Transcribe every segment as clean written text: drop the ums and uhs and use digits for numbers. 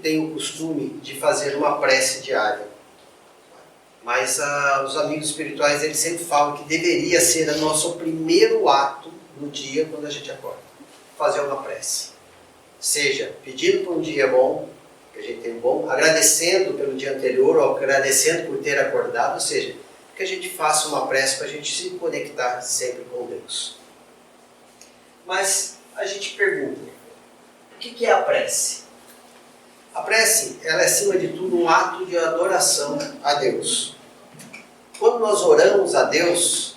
tem o costume de fazer uma prece diária. Mas os amigos espirituais, eles sempre falam que deveria ser o nosso primeiro ato no dia quando a gente acorda. Fazer uma prece. Seja pedindo por um dia bom, que a gente tem um bom, agradecendo pelo dia anterior, ou agradecendo por ter acordado, ou seja, que a gente faça uma prece para a gente se conectar sempre com Deus. Mas a gente pergunta, o que é a prece? A prece, ela é acima de tudo um ato de adoração a Deus. Quando nós oramos a Deus,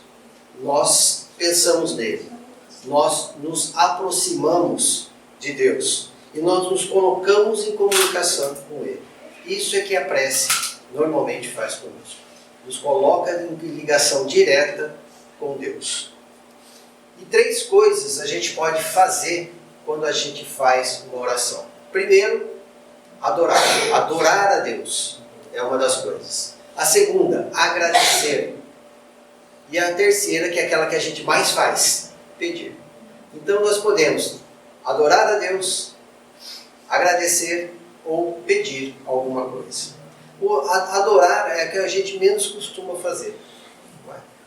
nós pensamos nele. Nós nos aproximamos de Deus. E nós nos colocamos em comunicação com Ele. Isso é que a prece normalmente faz conosco. Nos coloca em ligação direta com Deus. E 3 coisas a gente pode fazer quando a gente faz uma oração. Primeiro, adorar. Adorar a Deus é uma das coisas. A segunda, agradecer. E a terceira, que é aquela que a gente mais faz, pedir. Então nós podemos adorar a Deus, agradecer ou pedir alguma coisa. Adorar é a que a gente menos costuma fazer.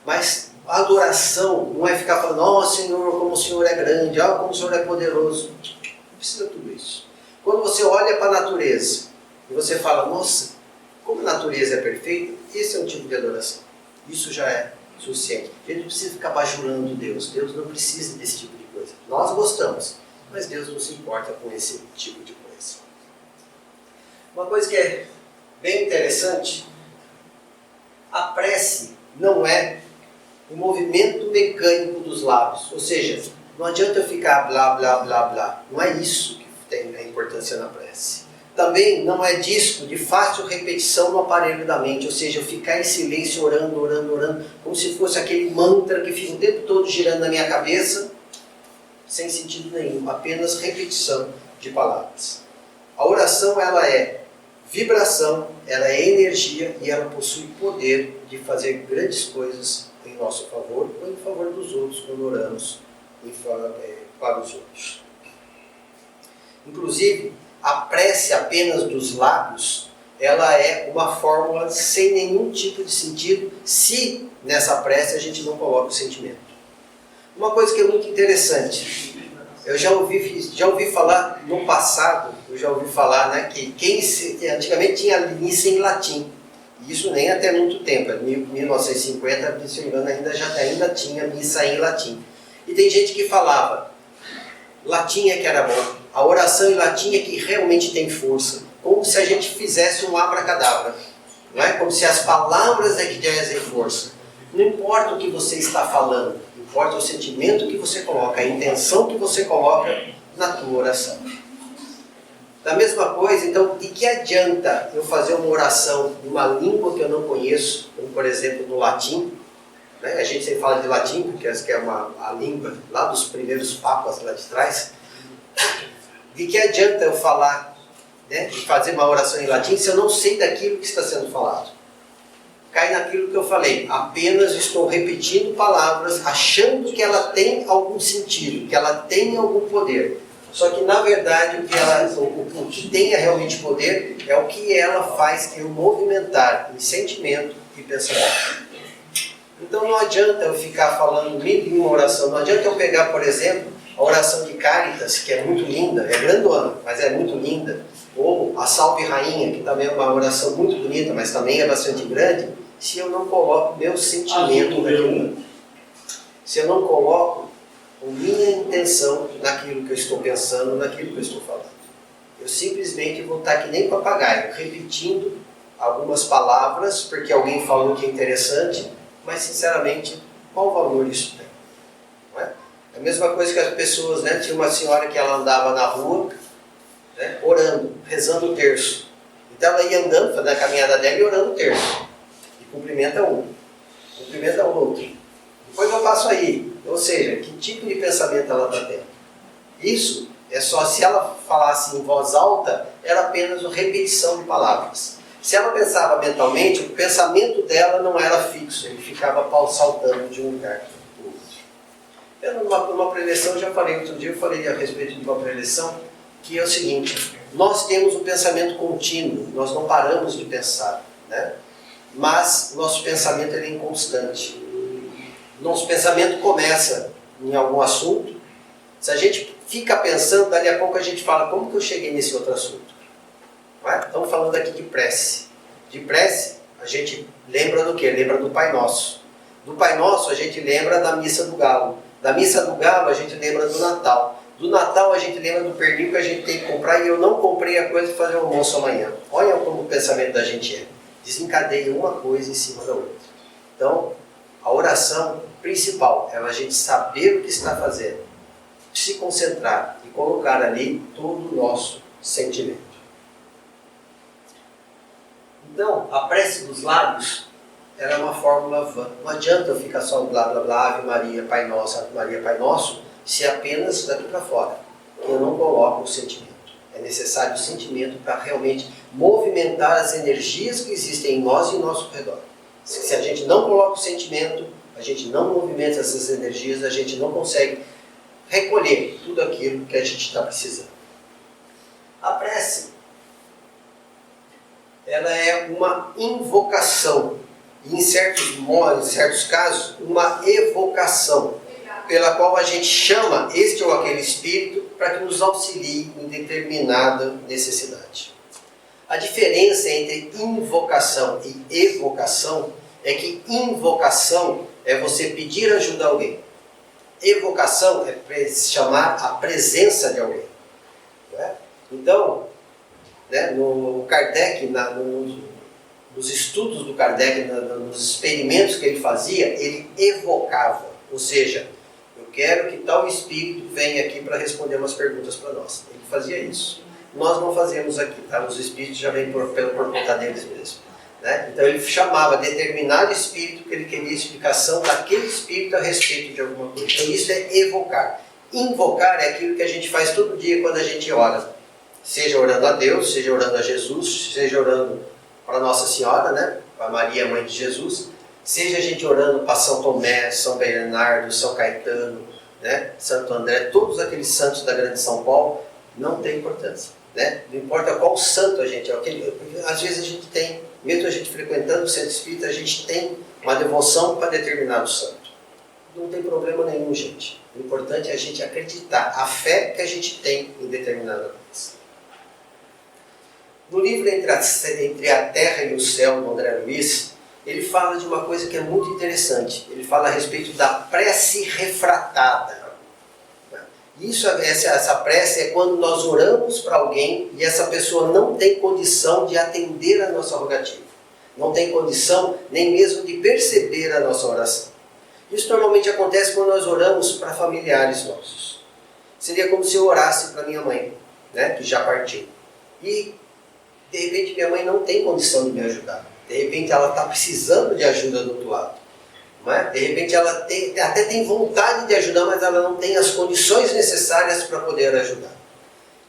Mas a adoração não é ficar falando, ó Senhor, como o Senhor é grande, ó como o Senhor é poderoso. Não precisa de tudo isso. Quando você olha para a natureza e você fala, nossa, como a natureza é perfeita, esse é um tipo de adoração. Isso já é suficiente. A gente não precisa ficar bajulando Deus. Deus não precisa desse tipo de coisa. Nós gostamos, mas Deus não se importa com esse tipo de coisa. Uma coisa que é bem interessante, a prece não é um movimento mecânico dos lábios. Ou seja, não adianta eu ficar blá, blá, blá, blá. Não é isso que tem a importância na prece. Também não é disco de fácil repetição no aparelho da mente, ou seja, eu ficar em silêncio orando, orando, orando, como se fosse aquele mantra que fica o tempo todo girando na minha cabeça, sem sentido nenhum, apenas repetição de palavras. A oração, ela é vibração, ela é energia e ela possui poder de fazer grandes coisas em nosso favor ou em favor dos outros quando oramos para os outros. Inclusive, a prece apenas dos lábios, ela é uma fórmula sem nenhum tipo de sentido se nessa prece a gente não coloca o sentimento. Uma coisa que é muito interessante, eu já ouvi falar no passado, que antigamente tinha missa em latim. Isso nem até muito tempo, em 1950, se não me engano, ainda tinha missa em latim. E tem gente que falava, latim é que era bom. A oração em latim é que realmente tem força. Como se a gente fizesse um abracadabra. Não é? Como se as palavras é que dessem força. Não importa o que você está falando. Importa o sentimento que você coloca. A intenção que você coloca na tua oração. Da mesma coisa, então, de que adianta eu fazer uma oração em uma língua que eu não conheço, como por exemplo no latim, né? A gente sempre fala de latim, porque essa é a língua lá dos primeiros papas lá de trás. De que adianta eu falar, né, de fazer uma oração em latim se eu não sei daquilo que está sendo falado? Cai naquilo que eu falei, apenas estou repetindo palavras, achando que ela tem algum sentido, que ela tem algum poder. Só que na verdade o que tem realmente poder é o que ela faz eu movimentar em sentimento e pensamento. Então não adianta eu ficar falando em uma oração, não adianta eu pegar, por exemplo, a oração de Cáritas, que é muito linda, é grandona, mas é muito linda, ou a Salve Rainha, que também é uma oração muito bonita, mas também é bastante grande, se eu não coloco meu sentimento naquilo, se eu não coloco a minha intenção naquilo que eu estou pensando, naquilo que eu estou falando. Eu simplesmente vou estar que nem papagaio, repetindo algumas palavras, porque alguém falou que é interessante, mas sinceramente, qual valor isso tem? Não é? É a mesma coisa que as pessoas, né? Tinha uma senhora que ela andava na rua, né, orando, rezando o terço. Então ela ia andando, fazendo a caminhada dela e orando o terço. E cumprimenta um, cumprimenta o outro. Depois eu passo aí. Ou seja, que tipo de pensamento ela está tendo? Isso é só, se ela falasse em voz alta, era apenas uma repetição de palavras. Se ela pensava mentalmente, o pensamento dela não era fixo, ele ficava saltando de um lugar para o outro. Numa preleção, eu já falei outro dia, eu falei a respeito de uma preleção, que é o seguinte, Nós temos um pensamento contínuo, nós não paramos de pensar, né? Mas nosso pensamento é inconstante. Nosso pensamento começa em algum assunto, se a gente fica pensando, dali a pouco a gente fala, como que eu cheguei nesse outro assunto? Não é? Estamos falando aqui de prece. De prece, a gente lembra do quê? Lembra do Pai Nosso. Do Pai Nosso, a gente lembra da Missa do Galo. Da Missa do Galo, a gente lembra do Natal. Do Natal, a gente lembra do pernil que a gente tem que comprar e eu não comprei a coisa para fazer o almoço amanhã. Olha como o pensamento da gente é. Desencadeia uma coisa em cima da outra. Então, a oração principal é a gente saber o que está fazendo, se concentrar e colocar ali todo o nosso sentimento. Então, a prece dos lábios era uma fórmula vã. Não adianta eu ficar só blá blá blá, Ave Maria, Pai Nosso, Ave Maria, Pai Nosso, se apenas daqui para fora eu não coloco o sentimento. É necessário o sentimento para realmente movimentar as energias que existem em nós e em nosso redor. Se a gente não coloca o sentimento, a gente não movimenta essas energias, a gente não consegue recolher tudo aquilo que a gente está precisando. A prece, ela é uma invocação, e em certos casos, uma evocação, pela qual a gente chama este ou aquele espírito para que nos auxilie em determinada necessidade. A diferença entre invocação e evocação é que invocação é você pedir ajuda a alguém. Evocação é chamar a presença de alguém. Não é? Então, né, no Kardec, nos estudos do Kardec, nos experimentos que ele fazia, ele evocava. Ou seja, eu quero que tal espírito venha aqui para responder umas perguntas para nós. Ele fazia isso. Nós não fazemos aqui, tá? Os espíritos já vêm por conta deles mesmo. Né? Então ele chamava determinado espírito que ele queria explicação daquele espírito a respeito de alguma coisa. Então isso é evocar. Invocar é aquilo que a gente faz todo dia quando a gente ora. Seja orando a Deus, seja orando a Jesus, seja orando para Nossa Senhora, né? Para Maria, Mãe de Jesus, seja a gente orando para São Tomé, São Bernardo, São Caetano, né? Santo André, todos aqueles santos da Grande São Paulo, não tem importância. Né? Não importa qual santo a gente é, às vezes a gente tem, mesmo a gente frequentando o centro espírita, a gente tem uma devoção para determinado santo. Não tem problema nenhum, gente. O importante é a gente acreditar, a fé que a gente tem em determinada coisa. No livro Entre a Terra e o Céu, do André Luiz, ele fala de uma coisa que é muito interessante. Ele fala a respeito da prece refratada. Essa prece é quando nós oramos para alguém e essa pessoa não tem condição de atender a nossa rogativa. Não tem condição nem mesmo de perceber a nossa oração. Isso normalmente acontece quando nós oramos para familiares nossos. Seria como se eu orasse para minha mãe, né, que já partiu. E, de repente, minha mãe não tem condição de me ajudar. De repente, ela está precisando de ajuda do outro lado. Não é? De repente, ela até tem vontade de ajudar, mas ela não tem as condições necessárias para poder ajudar.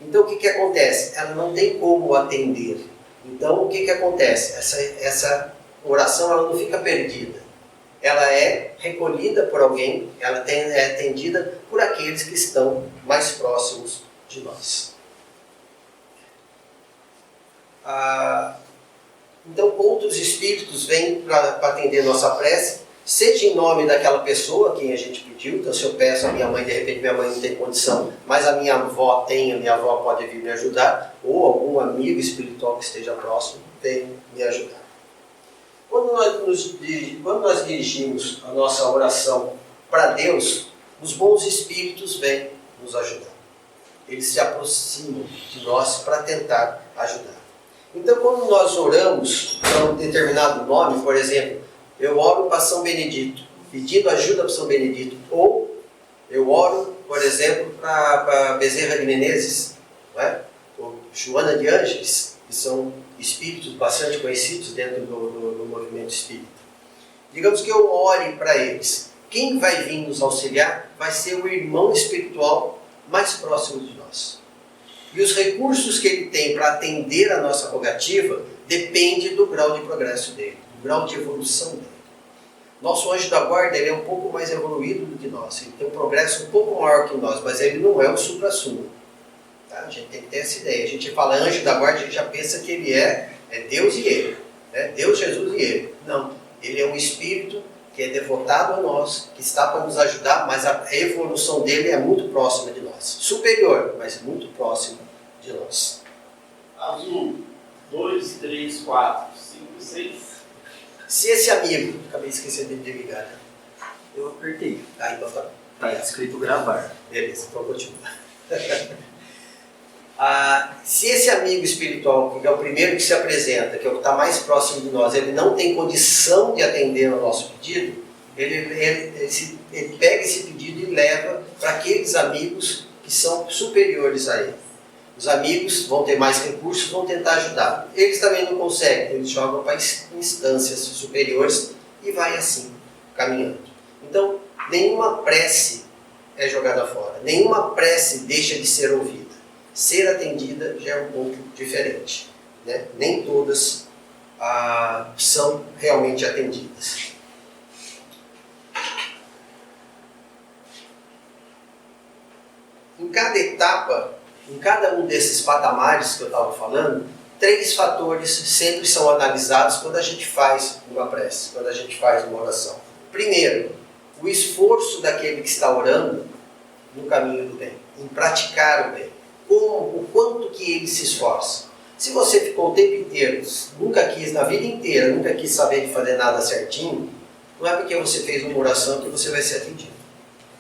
Então, o que acontece? Ela não tem como atender. Então, o que acontece? Essa oração ela não fica perdida. Ela é recolhida por alguém, ela é atendida por aqueles que estão mais próximos de nós. Então, outros espíritos vêm para atender nossa prece, seja em nome daquela pessoa a quem a gente pediu. Então, se eu peço a minha mãe, de repente minha mãe não tem condição, mas a minha avó tem, a minha avó pode vir me ajudar, ou algum amigo espiritual que esteja próximo vem me ajudar. Quando nós dirigimos a nossa oração para Deus, os bons espíritos vêm nos ajudar. Eles se aproximam de nós para tentar ajudar. Então, quando nós oramos para um determinado nome, por exemplo, eu oro para São Benedito, pedindo ajuda para São Benedito, ou eu oro, por exemplo, para Bezerra de Menezes, não é? Ou Joana de Ângeles, que são espíritos bastante conhecidos dentro do movimento espírita. Digamos que eu ore para eles. Quem vai vir nos auxiliar vai ser o irmão espiritual mais próximo de nós. E os recursos que ele tem para atender a nossa rogativa depende do grau de progresso dele, do grau de evolução dele. Nosso anjo da guarda ele é um pouco mais evoluído do que nós, ele tem um progresso um pouco maior que nós, mas ele não é o supra-sumo. Tá? A gente tem que ter essa ideia. A gente fala anjo da guarda, a gente já pensa que ele é Deus e ele. Né? Deus, Jesus e ele. Não. Ele é um espírito que é devotado a nós, que está para nos ajudar, mas a evolução dele é muito próxima de nós. Superior, mas muito próxima de nós. 1, 2, 3, 4, 5, 6. Se esse amigo... Acabei esquecendo de ligar. Né? Eu apertei. Ah, então tá. Tá escrito gravar. Beleza, então continua. Se esse amigo espiritual, que é o primeiro que se apresenta, que é o que está mais próximo de nós, ele não tem condição de atender ao nosso pedido, ele pega esse pedido e leva para aqueles amigos que são superiores a ele. Os amigos vão ter mais recursos, vão tentar ajudar. Eles também não conseguem, eles jogam para instâncias superiores e vai assim, caminhando. Então, nenhuma prece é jogada fora, nenhuma prece deixa de ser ouvida. Ser atendida já é um pouco diferente. Né? Nem todas são realmente atendidas. Em cada etapa, em cada um desses patamares que eu estava falando, 3 fatores sempre são analisados quando a gente faz uma prece, quando a gente faz uma oração. Primeiro, o esforço daquele que está orando no caminho do bem, em praticar o bem. O quanto que ele se esforça. Se você ficou o tempo inteiro, nunca quis, na vida inteira, nunca quis saber de fazer nada certinho, não é porque você fez uma oração que você vai ser atendido.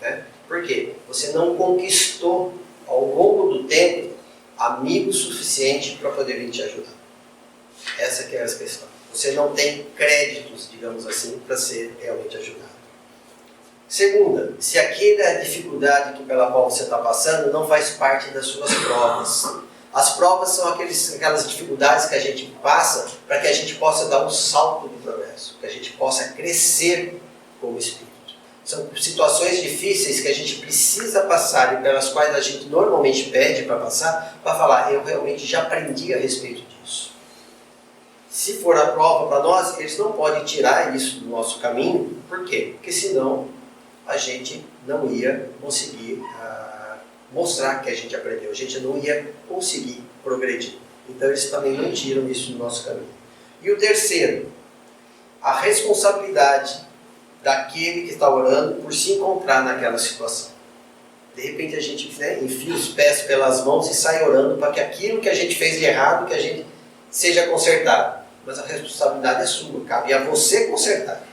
Né? Por quê? Você não conquistou, ao longo do tempo, amigo suficiente para poder vir te ajudar. Essa que é a questão. Você não tem créditos, digamos assim, para ser realmente ajudado. Segunda, se aquela dificuldade pela qual você está passando não faz parte das suas provas. As provas são aquelas dificuldades que a gente passa para que a gente possa dar um salto de progresso, que a gente possa crescer como espírito. São situações difíceis que a gente precisa passar e pelas quais a gente normalmente pede para passar, para falar, eu realmente já aprendi a respeito disso. Se for a prova para nós, eles não podem tirar isso do nosso caminho. Por quê? Porque senão a gente não ia conseguir mostrar que a gente aprendeu, a gente não ia conseguir progredir. Então eles também não tiram isso do nosso caminho. E o terceiro, a responsabilidade daquele que está orando por se encontrar naquela situação. De repente a gente enfia os pés pelas mãos e sai orando para que aquilo que a gente fez de errado, que a gente seja consertado. Mas a responsabilidade é sua, cabe a você consertar.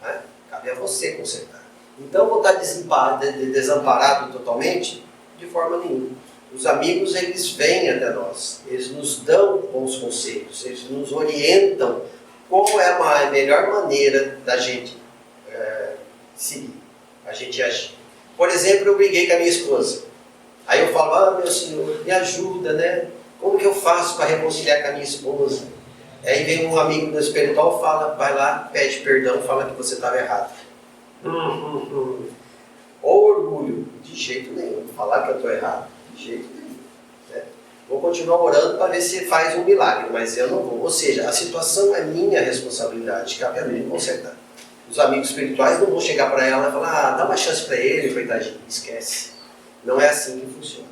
Né? Cabe a você consertar. Então vou estar desamparado totalmente? De forma nenhuma. Os amigos, eles vêm até nós, eles nos dão bons conselhos, eles nos orientam qual é a melhor maneira da gente seguir, a gente agir. Por exemplo, eu briguei com a minha esposa. Aí eu falo, meu senhor, me ajuda, né? Como que eu faço para reconciliar com a minha esposa? Aí vem um amigo do espiritual, fala, vai lá, pede perdão, fala que você estava errado. Ou orgulho, de jeito nenhum. Falar que eu estou errado, de jeito nenhum. Né? Vou continuar orando para ver se faz um milagre, mas eu não vou. Ou seja, a situação é minha responsabilidade, cabe a mim consertar. Os amigos espirituais não vão chegar para ela e falar, dá uma chance para ele, coitadinho, esquece. Não é assim que funciona.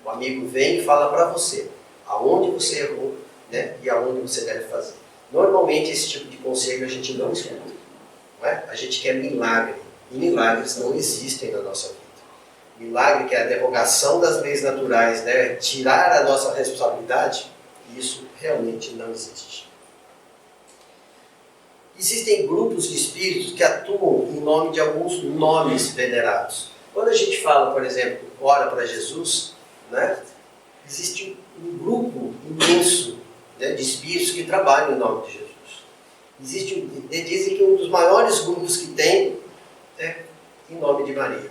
O amigo vem e fala para você aonde você errou, né? E aonde você deve fazer. Normalmente esse tipo de conselho a gente não escuta. Não é? A gente quer milagre. E milagres não existem na nossa vida. Milagre, que é a derrogação das leis naturais, né? Tirar a nossa responsabilidade, isso realmente não existe. Existem grupos de espíritos que atuam em nome de alguns nomes venerados. Quando a gente fala, por exemplo, ora para Jesus, né? Existe um grupo imenso, né, de espíritos que trabalham em nome de Jesus. Dizem que um dos maiores grupos que tem é em nome de Maria.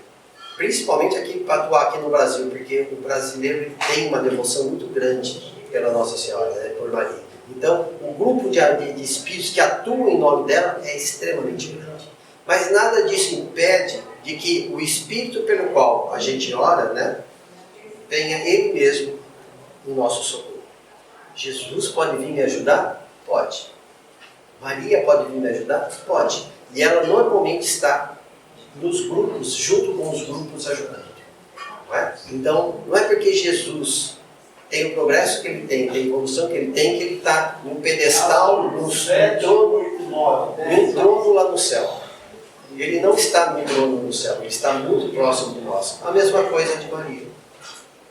Principalmente aqui para atuar aqui no Brasil, porque o brasileiro ele tem uma devoção muito grande pela Nossa Senhora, né, por Maria. Então, o grupo de espíritos que atuam em nome dela é extremamente grande. Mas nada disso impede de que o espírito pelo qual a gente ora, né, venha ele mesmo em nosso socorro. Jesus pode vir me ajudar? Pode. Maria pode vir me ajudar? Pode. E ela normalmente está nos grupos, junto com os grupos ajudando. Não é? Então, não é porque Jesus tem o progresso que ele tem a evolução que ele está num pedestal, num trono lá no céu. Ele não está no trono no céu, ele está muito próximo de nós. A mesma coisa de Maria.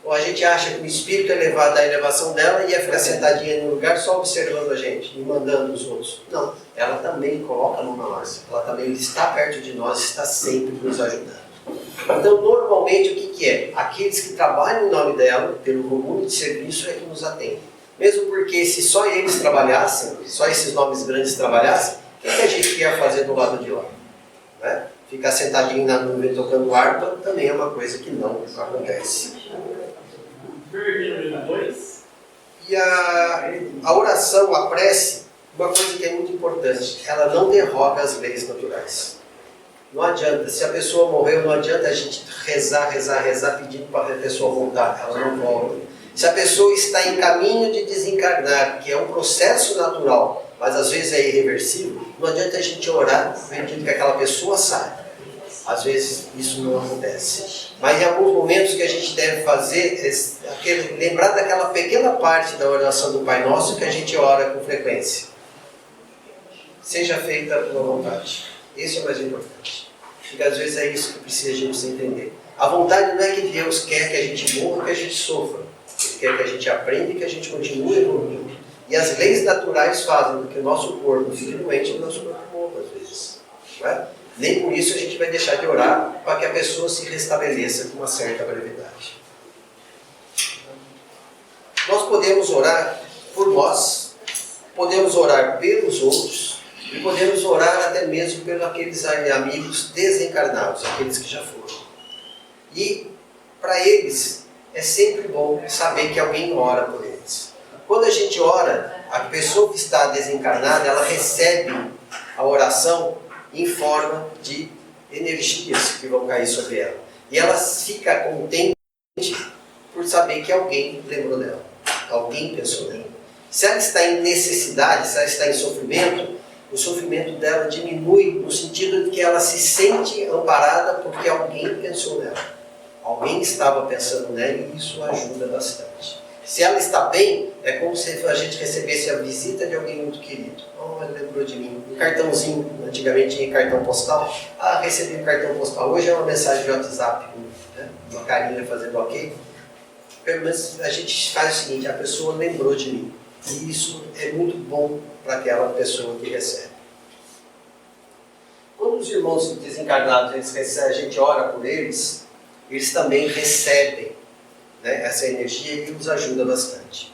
Ou a gente acha que o espírito elevado da elevação dela ia ficar sentadinha no lugar só observando a gente e mandando os outros. Não, ela também coloca a mão na massa. Ela também está perto de nós, está sempre nos ajudando. Então, normalmente, o que é? Aqueles que trabalham em nome dela, pelo volume de serviço, é que nos atendem. Mesmo porque se só eles trabalhassem, só esses nomes grandes trabalhassem, o que a gente ia fazer do lado de lá? Né? Ficar sentadinho na nuvem tocando harpa também é uma coisa que não acontece. Número 2. E a oração, a prece, uma coisa que é muito importante, ela não derroga as leis naturais. Não adianta, se a pessoa morreu, não adianta a gente rezar pedindo para a pessoa voltar, ela não volta. Se a pessoa está em caminho de desencarnar, que é um processo natural, mas às vezes é irreversível, não adianta a gente orar pedindo que aquela pessoa saia. Às vezes isso não acontece. Mas em alguns momentos que a gente deve fazer, lembrar daquela pequena parte da oração do Pai Nosso que a gente ora com frequência. Seja feita a tua vontade. Esse é o mais importante. Porque às vezes é isso que precisa a gente entender. A vontade não é que Deus quer que a gente morra, que a gente sofra. Ele quer que a gente aprenda e que a gente continue evoluindo. E as leis naturais fazem com que o nosso corpo fique doente e o nosso corpo morra às vezes. Não é? Nem por isso a gente vai deixar de orar para que a pessoa se restabeleça com uma certa brevidade. Nós podemos orar por nós, podemos orar pelos outros e podemos orar até mesmo pelos aqueles amigos desencarnados, aqueles que já foram. E para eles é sempre bom saber que alguém ora por eles. Quando a gente ora, a pessoa que está desencarnada, ela recebe a oração em forma de energias que vão cair sobre ela. E ela fica contente por saber que alguém lembrou dela, alguém pensou nela. Se ela está em necessidade, se ela está em sofrimento, o sofrimento dela diminui no sentido de que ela se sente amparada porque alguém pensou nela. Alguém estava pensando nela e isso ajuda bastante. Se ela está bem, é como se a gente recebesse a visita de alguém muito querido. Oh, ele lembrou de mim. Um cartãozinho, antigamente tinha cartão postal. Ah, recebi um cartão postal. Hoje é uma mensagem de WhatsApp, né? Uma carinha fazendo ok. Pelo menos a gente faz o seguinte, a pessoa lembrou de mim. E isso é muito bom para aquela pessoa que recebe. Quando os irmãos desencarnados, a gente ora por eles, eles também recebem, né, essa energia e nos ajuda bastante.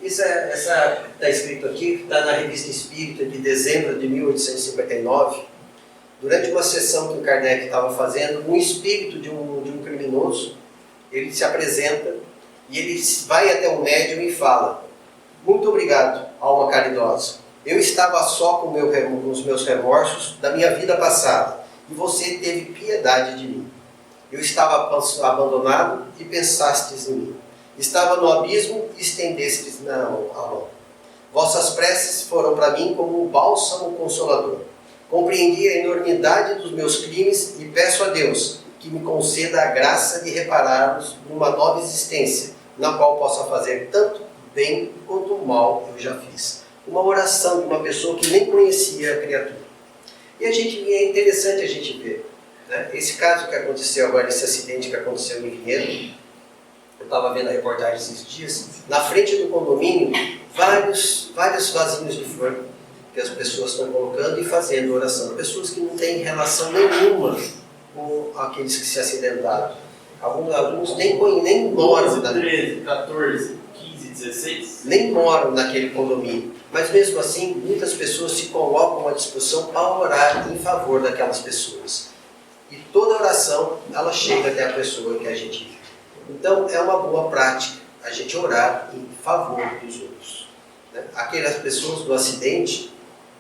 Essa está escrito aqui, está na Revista Espírita de dezembro de 1859. Durante uma sessão que o Kardec estava fazendo, um espírito de um criminoso, ele se apresenta e ele vai até o médium e fala: muito obrigado, alma caridosa. Eu estava só com os meus remorsos da minha vida passada e você teve piedade de mim. Eu estava abandonado e pensastes em mim. Estava no abismo e estendestes a mão. Vossas preces foram para mim como um bálsamo consolador. Compreendi a enormidade dos meus crimes e peço a Deus que me conceda a graça de repará-los numa nova existência, na qual possa fazer tanto bem quanto mal eu já fiz. Uma oração de uma pessoa que nem conhecia a criatura. E é interessante a gente ver, né? Esse caso que aconteceu agora, esse acidente que aconteceu em Vinhedo, eu estava vendo a reportagem esses dias, na frente do condomínio, vários vasinhos de flor que as pessoas estão colocando e fazendo oração. Pessoas que não têm relação nenhuma com aqueles que se acidentaram. Alguns nem moram 13, 14, 15, 16? Nem moram naquele condomínio. Mas mesmo assim, muitas pessoas se colocam à disposição para orar em favor daquelas pessoas. E toda oração, ela chega até a pessoa que a gente vive. Então, é uma boa prática a gente orar em favor dos outros. Né? Aquelas pessoas do acidente,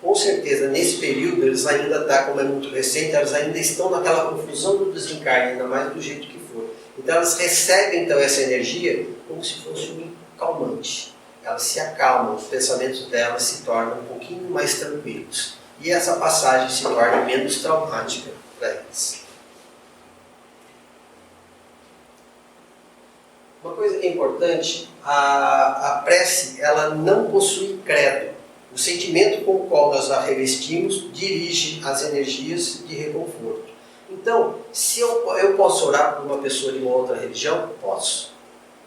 com certeza, nesse período, eles ainda estão, como é muito recente, elas ainda estão naquela confusão do desencarne, ainda mais do jeito que for. Então, elas recebem, então, essa energia como se fosse um calmante. Elas se acalmam, os pensamentos delas se tornam um pouquinho mais tranquilos. E essa passagem se torna menos traumática para eles. Uma coisa que é importante, a prece, ela não possui credo. O sentimento com o qual nós a revestimos dirige as energias de reconforto. Então, se eu posso orar por uma pessoa de uma outra religião? Posso.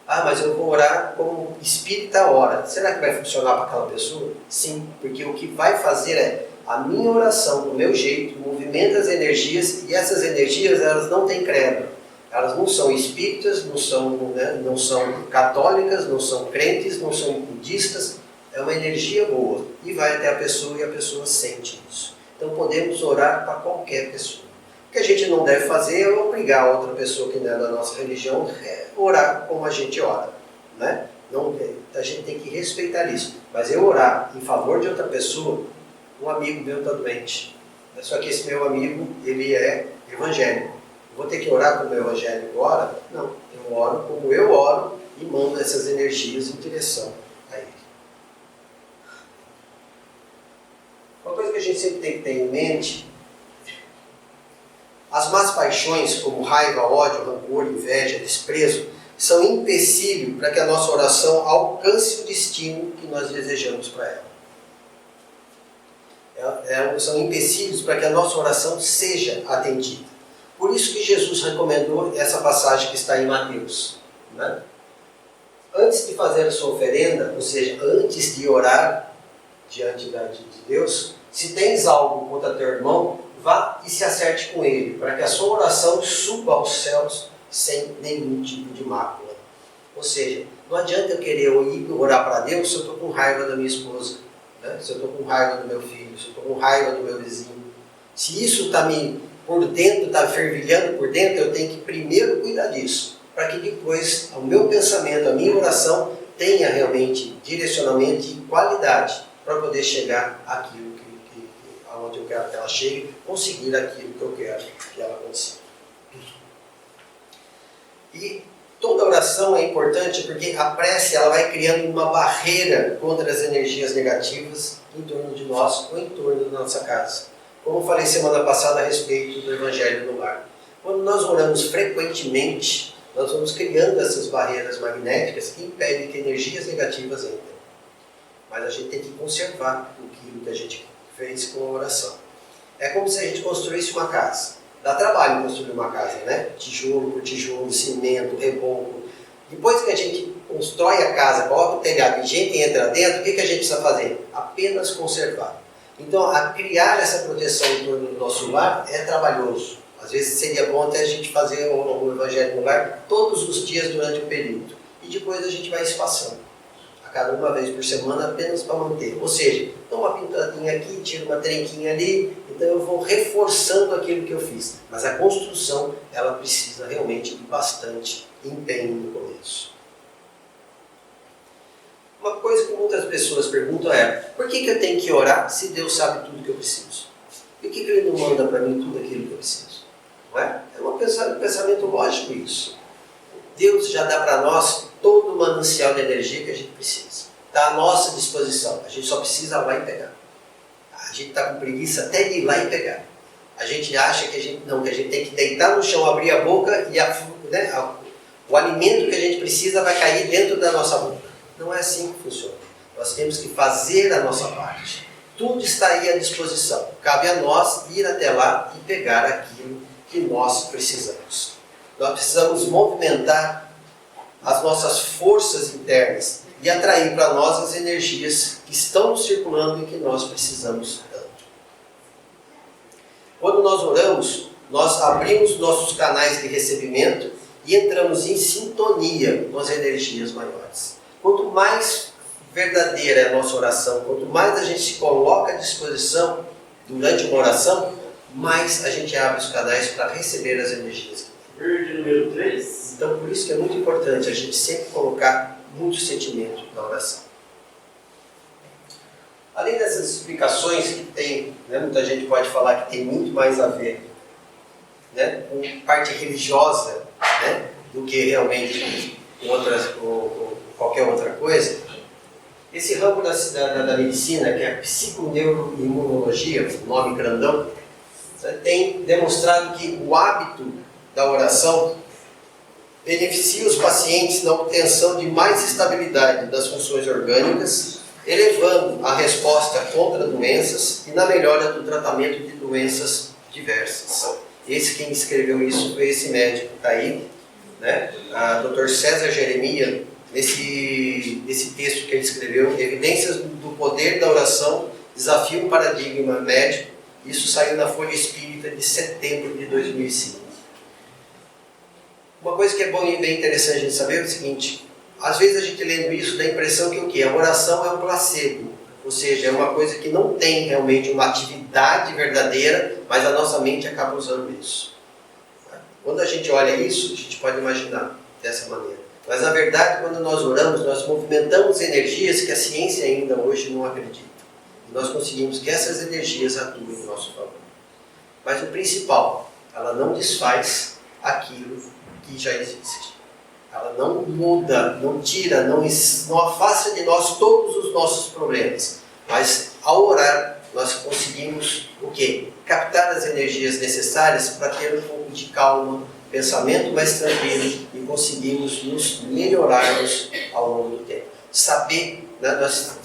Ah, mas eu vou orar como espírita ora. Será que vai funcionar para aquela pessoa? Sim, porque o que vai fazer é a minha oração, do meu jeito, movimenta as energias, e essas energias elas não têm credo. Elas não são espíritas, não são católicas, não são crentes, não são budistas. É uma energia boa e vai até a pessoa e a pessoa sente isso. Então podemos orar para qualquer pessoa. O que a gente não deve fazer é obrigar a outra pessoa que não é da nossa religião a orar como a gente ora, né? Não, a gente tem que respeitar isso. Mas eu orar em favor de outra pessoa, um amigo meu está doente. Só que esse meu amigo, ele é evangélico. Eu vou ter que orar como o evangélico ora? Não. Eu oro como eu oro e mando essas energias em direção a ele. Uma coisa que a gente sempre tem que ter em mente: as más paixões, como raiva, ódio, rancor, inveja, desprezo, são empecilho para que a nossa oração alcance o destino que nós desejamos para ela. São empecilhos para que a nossa oração seja atendida. Por isso que Jesus recomendou essa passagem que está em Mateus, né? Antes de fazer a sua oferenda, ou seja, antes de orar diante de Deus, se tens algo contra teu irmão, vá e se acerte com ele, para que a sua oração suba aos céus sem nenhum tipo de mácula. Ou seja, não adianta eu querer ir orar para Deus se eu estou com raiva da minha esposa, né? Se eu estou com raiva do meu filho, se eu estou com raiva do meu vizinho. Se isso está por dentro, está fervilhando por dentro, eu tenho que primeiro cuidar disso, para que depois o meu pensamento, a minha oração tenha realmente direcionamento e qualidade para poder chegar àquilo aonde eu quero que ela chegue, conseguir aquilo que eu quero que ela consiga. E toda oração é importante porque a prece ela vai criando uma barreira contra as energias negativas em torno de nós ou em torno da nossa casa. Como eu falei semana passada a respeito do Evangelho no Lar. Quando nós oramos frequentemente, nós vamos criando essas barreiras magnéticas que impedem que energias negativas entrem. Mas a gente tem que conservar aquilo que a gente fez com a oração. É como se a gente construísse uma casa. Dá trabalho construir uma casa, né? Tijolo por tijolo, cimento, reboco. Depois que a gente constrói a casa, coloca o telhado e gente entra dentro, o que a gente precisa fazer? Apenas conservar. Então, a criar essa proteção em torno do nosso lar é trabalhoso. Às vezes seria bom até a gente fazer o Evangelho no Lar todos os dias durante o período. E depois a gente vai espaçando. A cada uma vez por semana apenas para manter. Ou seja, dou uma pintadinha aqui, tiro uma trenquinha ali, então eu vou reforçando aquilo que eu fiz. Mas a construção, ela precisa realmente de bastante empenho no começo. Uma coisa que muitas pessoas perguntam é: por que eu tenho que orar se Deus sabe tudo que eu preciso? Por que Ele não manda para mim tudo aquilo que eu preciso? Não é? É um pensamento lógico isso. Deus já dá para nós todo o manancial de energia que a gente precisa. Está à nossa disposição. A gente só precisa ir lá e pegar. A gente está com preguiça até de ir lá e pegar. A gente acha que a gente tem que deitar no chão, abrir a boca e o alimento que a gente precisa vai cair dentro da nossa boca. Não é assim que funciona. Nós temos que fazer a nossa parte. Tudo está aí à disposição. Cabe a nós ir até lá e pegar aquilo que nós precisamos. Nós precisamos movimentar as nossas forças internas e atrair para nós as energias que estão circulando e que nós precisamos tanto. Quando nós oramos, nós abrimos nossos canais de recebimento e entramos em sintonia com as energias maiores. Quanto mais verdadeira é a nossa oração, quanto mais a gente se coloca à disposição durante uma oração, mais a gente abre os canais para receber as energias. Verde número 3. Então, por isso que é muito importante a gente sempre colocar muito sentimento na oração. Além dessas explicações que tem, muita gente pode falar que tem muito mais a ver, com parte religiosa, do que realmente com qualquer outra coisa. Esse ramo da medicina, que é a psiconeuroimunologia, o nome grandão, tem demonstrado que o hábito da oração beneficia os pacientes na obtenção de mais estabilidade das funções orgânicas, elevando a resposta contra doenças e na melhora do tratamento de doenças diversas. Quem escreveu isso foi esse médico que está aí, né? Dr. César Jeremias, nesse texto que ele escreveu, Evidências do Poder da Oração, Desafio um Paradigma Médico. Isso saiu na Folha Espírita de setembro de 2005. Uma coisa que é bom e bem interessante a gente saber é o seguinte: às vezes a gente lendo isso dá a impressão que o quê? A oração é um placebo, ou seja, é uma coisa que não tem realmente uma atividade verdadeira, mas a nossa mente acaba usando isso. Quando a gente olha isso, a gente pode imaginar dessa maneira. Mas na verdade, quando nós oramos, nós movimentamos energias que a ciência ainda hoje não acredita. E nós conseguimos que essas energias atuem em nosso favor. Mas o principal, ela não desfaz aquilo que já existe. Ela não muda, não tira, não afasta de nós todos os nossos problemas. Mas ao orar, nós conseguimos o quê? Captar as energias necessárias para ter um pouco de calma, pensamento mais tranquilo e conseguimos nos melhorarmos ao longo do tempo. Saber, né, nós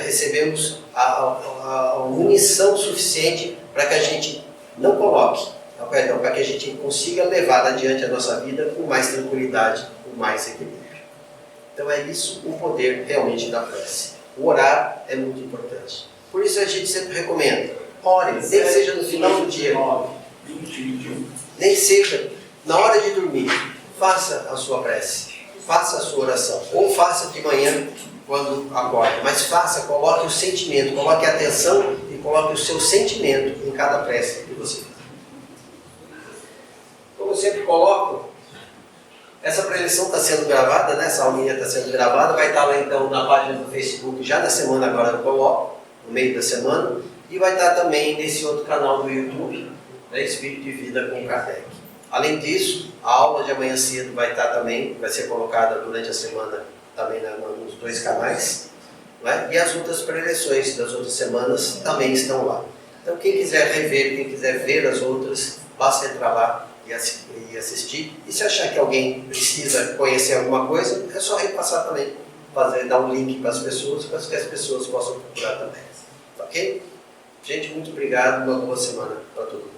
recebemos a munição suficiente para que a gente não coloque, para que a gente consiga levar adiante a nossa vida com mais tranquilidade, com mais equilíbrio. Então é isso o poder realmente da prece. O orar é muito importante. Por isso a gente sempre recomenda, ore, nem que seja no final do dia, nem que seja na hora de dormir, faça a sua prece, faça a sua oração, ou faça de manhã quando acorda, mas faça, coloque o sentimento, coloque a atenção e coloque o seu sentimento em cada prece que você faz. Como eu sempre coloco, essa preleção está sendo gravada, né? Essa aulinha está sendo gravada, vai estar lá então na página do Facebook, já na semana agora eu coloco, no meio da semana, e vai estar também nesse outro canal do YouTube, né? Espírito de Vida com Kardec. Além disso, a aula de amanhã cedo vai estar também, vai ser colocada durante a semana também nos dois canais, né? E as outras preleções das outras semanas também estão lá. Então quem quiser rever, quem quiser ver as outras, basta entrar lá e assistir. E se achar que alguém precisa conhecer alguma coisa, é só repassar também, dar um link para as pessoas, para que as pessoas possam procurar também. Ok? Gente, muito obrigado, uma boa semana para todo mundo.